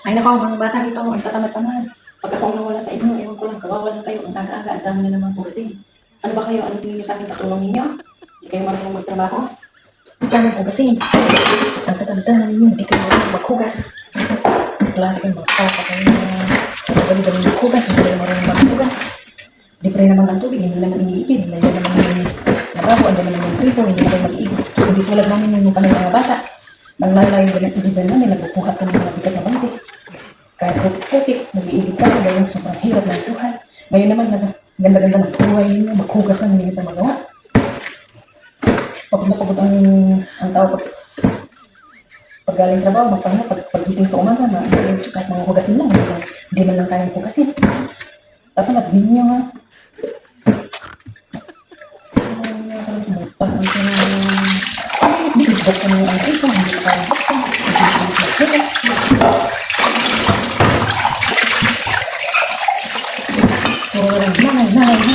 Ay nako, mga bata rito, ang tatamad-tamad. Pag ako ang nawala sa inyo, ewan ko lang, kawawa lang kayo. Ang aga-aga, ang dami na naman pugasin. Ano ba kayo? Ano tingin niyo sa akin katulong ninyo? Hindi kayo marunong magtrabaho? Ang daming pugasin. Ang tatanda na ninyo, hindi kayo marunong maghugas. Klase kayo magpapa kayo na bali-bali maghugas, hindi kayo marunong maghugas. Libre naman ang tubig, hindi naman iniigib, hindi naman yung nababo, hindi naman yung gripo, hindi naman mag-iigib. Hindi tulad namin yung panay mga bata. Nanglalay din ang ibigan namin, nagbubuhat ka ng mga bigat na bante. Kahit putik-putik, nag-iigib ka, dahil sobrang hirap ng buhay. Ngayon naman, ganda-ganda ng buhay ninyo, maghugas na hindi nyo magawa. Pagod na pagod ang tao pag galing trabaho, magpahinga, pag-gising sa umaga, kahit mga hugasin lang, hindi man lang kayang hugasin. Tatamad ninyo ha. Parang bilis buksan mo ang ito, hindi ka parang buksan. Bilis maghugas. Puro lang, nanay.